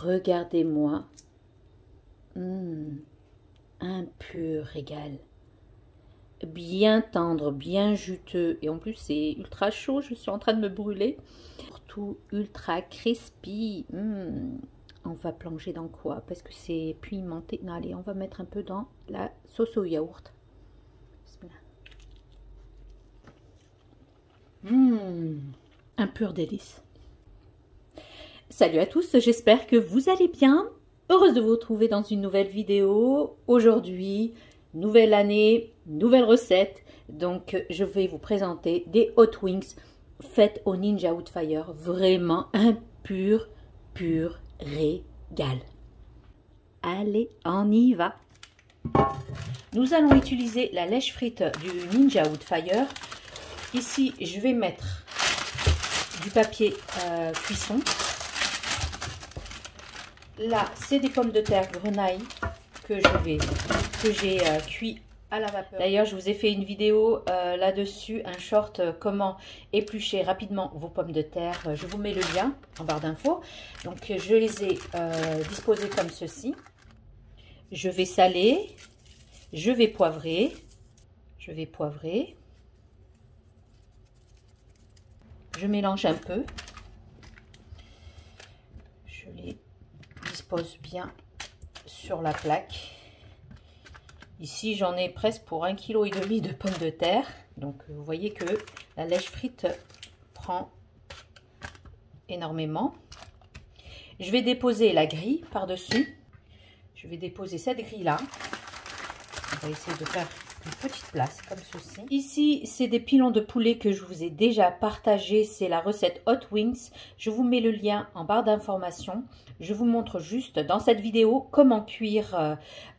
regardez-moi. Un pur régal. Bien tendre, bien juteux. Et en plus, c'est ultra chaud. Je suis en train de me brûler. Surtout ultra crispy. On va plonger dans quoi? Parce que c'est pimenté. Non, allez, on va mettre un peu dans la sauce au yaourt. Un pur délice. Salut à tous, j'espère que vous allez bien. Heureuse de vous retrouver dans une nouvelle vidéo. Aujourd'hui, nouvelle année, nouvelle recette. Donc, je vais vous présenter des hot wings faites au Ninja Woodfire. Vraiment un pur régal. Allez, on y va. Nous allons utiliser la lèche frite du Ninja Woodfire. Ici, je vais mettre du papier cuisson. Là, c'est des pommes de terre grenaille que j'ai cuit à la vapeur. D'ailleurs, je vous ai fait une vidéo là-dessus, un short comment éplucher rapidement vos pommes de terre. Je vous mets le lien en barre d'infos. Donc, je les ai disposées comme ceci. Je vais saler, je vais poivrer, Je mélange un peu. Je les dispose bien sur la plaque. Ici, j'en ai presque pour 1,5 kg de pommes de terre. Donc, vous voyez que la lèche frite prend énormément. Je vais déposer la grille par-dessus. Je vais déposer cette grille-là. On va essayer de faire une petite place comme ceci. Ici, c'est des pilons de poulet que je vous ai déjà partagé. C'est la recette Hot Wings. Je vous mets le lien en barre d'informations. Je vous montre juste dans cette vidéo comment cuire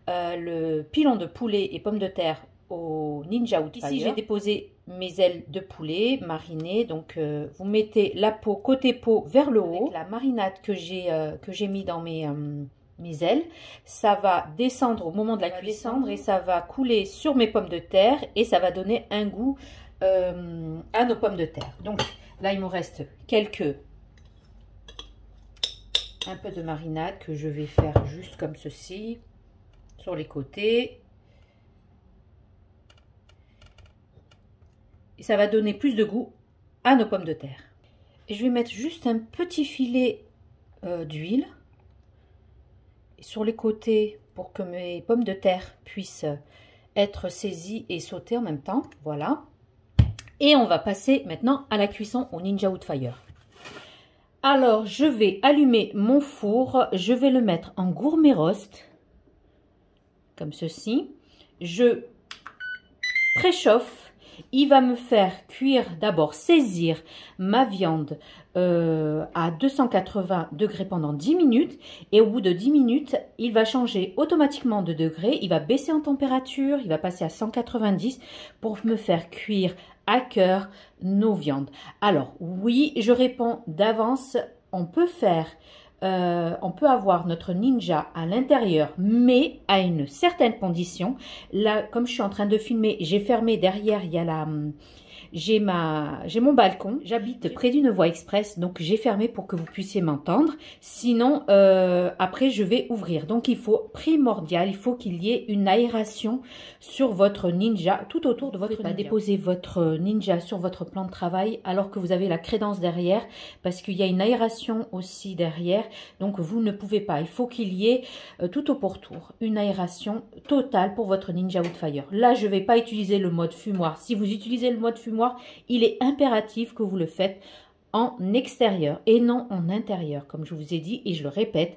le pilon de poulet et pommes de terre au Ninja Woodfire. Ici, j'ai déposé mes ailes de poulet marinées. Donc, vous mettez la peau, côté peau, vers le haut. Avec la marinade que j'ai mis dans mes ailes, ça va descendre au moment de la cuisson et ça va couler sur mes pommes de terre et ça va donner un goût à nos pommes de terre. Donc là, il me reste un peu de marinade que je vais faire juste comme ceci sur les côtés. Et ça va donner plus de goût à nos pommes de terre. Et je vais mettre juste un petit filet d'huile sur les côtés pour que mes pommes de terre puissent être saisies et sautées en même temps. Voilà. Et on va passer maintenant à la cuisson au Ninja Woodfire. Alors, je vais allumer mon four. Je vais le mettre en gourmet roast. Comme ceci. Je préchauffe. Il va me faire cuire, d'abord saisir ma viande à 280 degrés pendant 10 minutes. Et au bout de 10 minutes, il va changer automatiquement de degré. Il va baisser en température, il va passer à 190 pour me faire cuire à cœur nos viandes. Alors oui, je réponds d'avance, on peut avoir notre Ninja à l'intérieur, mais à une certaine condition. Là, comme je suis en train de filmer, j'ai fermé derrière, il y a j'ai mon balcon. J'habite près d'une voie express, donc j'ai fermé pour que vous puissiez m'entendre. Sinon, après, je vais ouvrir. Donc, il faut qu'il y ait une aération sur votre Ninja, tout autour de votre Ninja. Déposez votre Ninja sur votre plan de travail alors que vous avez la crédence derrière, parce qu'il y a une aération aussi derrière. Donc, vous ne pouvez pas. Il faut qu'il y ait tout au pourtour une aération totale pour votre Ninja Woodfire. Là, je ne vais pas utiliser le mode fumoir. Si vous utilisez le mode fumoir, il est impératif que vous le faites en extérieur et non en intérieur, comme je vous ai dit et je le répète.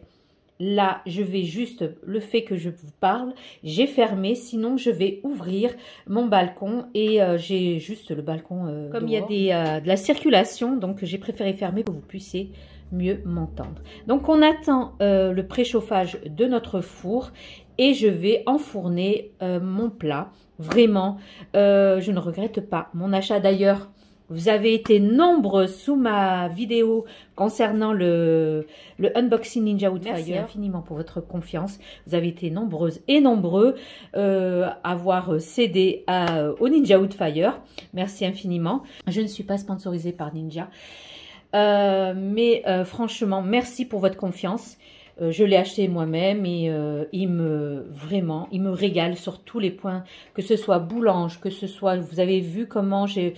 Là, je vais juste, le fait que je vous parle, j'ai fermé, sinon je vais ouvrir mon balcon et j'ai juste le balcon. Comme il y a de la circulation, donc j'ai préféré fermer pour que vous puissiez mieux m'entendre. Donc, on attend le préchauffage de notre four et je vais enfourner mon plat. Vraiment, je ne regrette pas mon achat. D'ailleurs, vous avez été nombreux sous ma vidéo concernant le unboxing Ninja Woodfire. Merci infiniment pour votre confiance. Vous avez été nombreuses et nombreux à avoir cédé au Ninja Woodfire. Merci infiniment. Je ne suis pas sponsorisée par Ninja. Mais franchement, merci pour votre confiance. Je l'ai acheté moi-même et il me régale sur tous les points, que ce soit boulange, que ce soit, vous avez vu comment je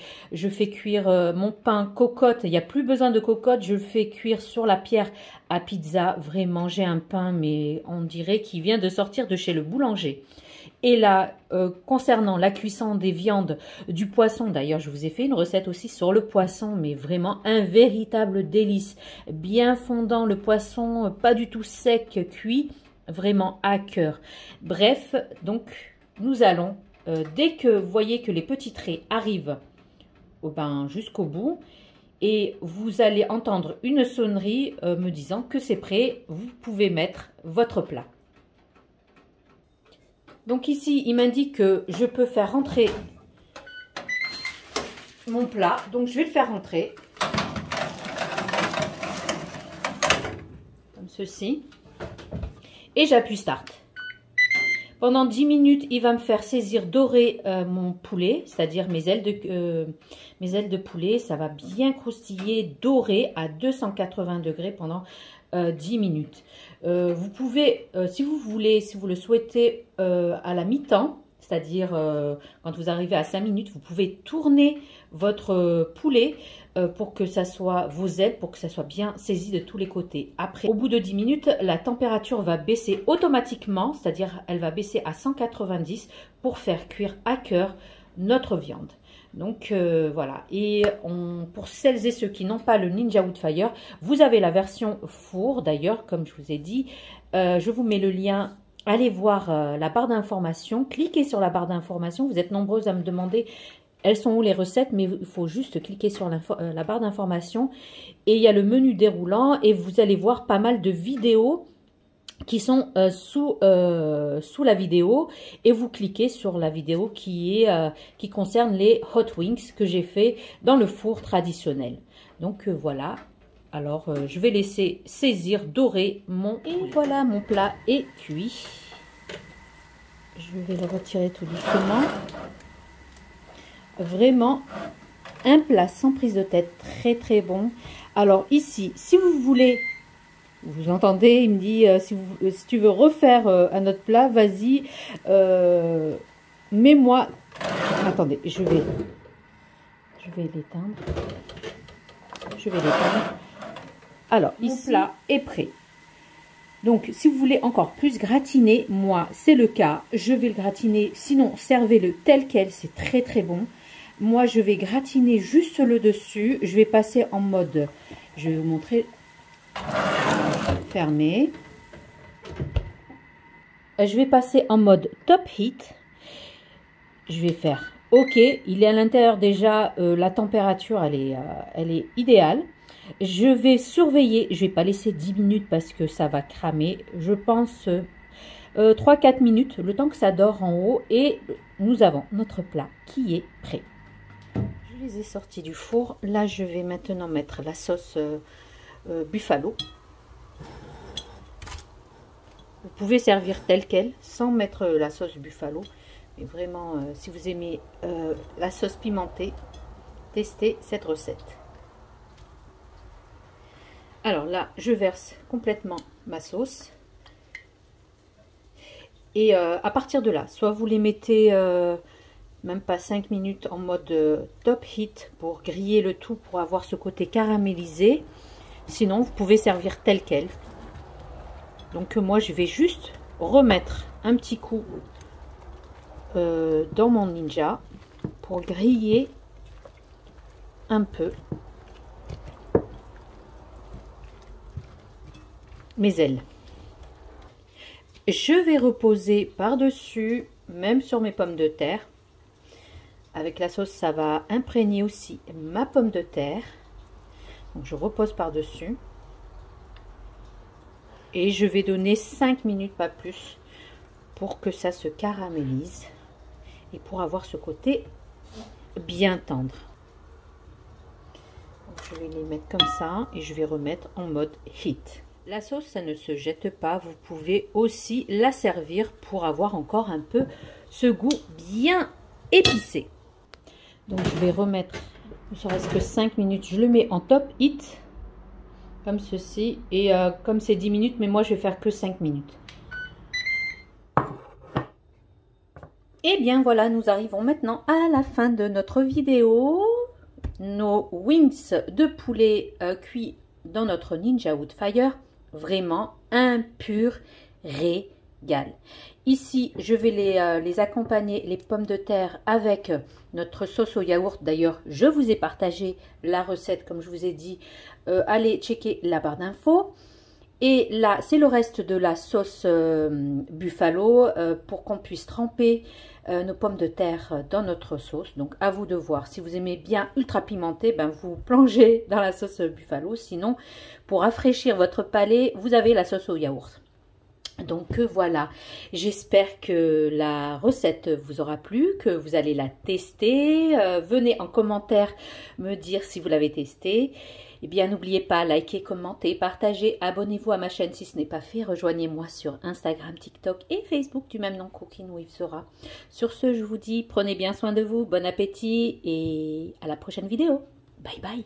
fais cuire mon pain cocotte. Il n'y a plus besoin de cocotte, je le fais cuire sur la pierre à pizza. Vraiment, j'ai un pain, mais on dirait qu'il vient de sortir de chez le boulanger. Et là, concernant la cuisson des viandes, du poisson, d'ailleurs, je vous ai fait une recette aussi sur le poisson, mais vraiment un véritable délice. Bien fondant, le poisson, pas du tout sec, cuit, vraiment à cœur. Bref, donc, nous allons, dès que vous voyez que les petits traits arrivent jusqu'au bout, et vous allez entendre une sonnerie me disant que c'est prêt, vous pouvez mettre votre plat. Donc ici, il m'indique que je peux faire rentrer mon plat. Donc je vais le faire rentrer. Comme ceci. Et j'appuie Start. Pendant 10 minutes, il va me faire saisir doré mon poulet, c'est-à-dire mes ailes de poulet. Ça va bien croustiller doré à 280 degrés pendant 10 minutes. Vous pouvez, si vous voulez, si vous le souhaitez, à la mi-temps, c'est-à-dire quand vous arrivez à 5 minutes, vous pouvez tourner votre poulet pour que ça soit vos ailes, pour que ça soit bien saisi de tous les côtés. Après, au bout de 10 minutes, la température va baisser automatiquement, c'est-à-dire elle va baisser à 190 pour faire cuire à cœur notre viande. Donc voilà, et pour celles et ceux qui n'ont pas le Ninja Woodfire, vous avez la version four, d'ailleurs, comme je vous ai dit, je vous mets le lien, allez voir la barre d'information, cliquez sur la barre d'information, vous êtes nombreuses à me demander elles sont où les recettes, mais il faut juste cliquer sur la barre d'information et il y a le menu déroulant et vous allez voir pas mal de vidéos qui sont sous la vidéo et vous cliquez sur la vidéo qui concerne les hot wings que j'ai fait dans le four traditionnel. Donc voilà, alors je vais laisser saisir, dorer mon poulet. Et voilà, mon plat est cuit. Je vais le retirer tout doucement. Vraiment un plat sans prise de tête, très très bon. Alors ici, si vous voulez, vous entendez, il me dit si tu veux refaire un autre plat, vas-y, mets-moi. Attendez, je vais l'éteindre. Je vais l'éteindre. Alors, ici, le plat est prêt. Donc, si vous voulez encore plus gratiner, moi, c'est le cas. Je vais le gratiner. Sinon, servez-le tel quel. C'est très, très bon. Moi, je vais gratiner juste le dessus. Je vais passer en mode... Je vais vous montrer... Fermé. Je vais passer en mode top heat. Je vais faire OK. Il est à l'intérieur déjà. La température, elle est idéale. Je vais surveiller. Je ne vais pas laisser 10 minutes parce que ça va cramer. Je pense 3-4 minutes. Le temps que ça dort en haut. Et nous avons notre plat qui est prêt. Je les ai sortis du four. Là, je vais maintenant mettre la sauce buffalo. Vous pouvez servir tel quel, sans mettre la sauce buffalo. Mais vraiment, si vous aimez la sauce pimentée, testez cette recette. Alors là, je verse complètement ma sauce. Et à partir de là, soit vous les mettez même pas 5 minutes en mode top heat pour griller le tout, pour avoir ce côté caramélisé. Sinon, vous pouvez servir tel quel. Donc moi, je vais juste remettre un petit coup dans mon Ninja pour griller un peu mes ailes. Je vais reposer par-dessus, même sur mes pommes de terre. Avec la sauce, ça va imprégner aussi ma pomme de terre. Donc je repose par-dessus. Et je vais donner 5 minutes, pas plus, pour que ça se caramélise. Et pour avoir ce côté bien tendre. Donc, je vais les mettre comme ça. Et je vais remettre en mode heat. La sauce, ça ne se jette pas. Vous pouvez aussi la servir pour avoir encore un peu ce goût bien épicé. Donc je vais remettre, ne serait-ce que 5 minutes. Je le mets en top heat. comme ceci. Et comme c'est 10 minutes, mais moi je vais faire que 5 minutes. Et bien voilà, nous arrivons maintenant à la fin de notre vidéo. Nos wings de poulet cuits dans notre Ninja Woodfire. Vraiment un pur régal. Ici, je vais les accompagner, les pommes de terre, avec notre sauce au yaourt. D'ailleurs, je vous ai partagé la recette, comme je vous ai dit. Allez checker la barre d'infos. Et là, c'est le reste de la sauce buffalo pour qu'on puisse tremper nos pommes de terre dans notre sauce. Donc, à vous de voir. Si vous aimez bien ultra pimenté, ben, vous plongez dans la sauce buffalo. Sinon, pour rafraîchir votre palais, vous avez la sauce au yaourt. Donc voilà, j'espère que la recette vous aura plu, que vous allez la tester. Venez en commentaire me dire si vous l'avez testée. Eh bien, n'oubliez pas, likez, commentez, partagez, abonnez-vous à ma chaîne si ce n'est pas fait. Rejoignez-moi sur Instagram, TikTok et Facebook du même nom, Cooking with Zora. Sur ce, je vous dis, prenez bien soin de vous, bon appétit et à la prochaine vidéo. Bye bye.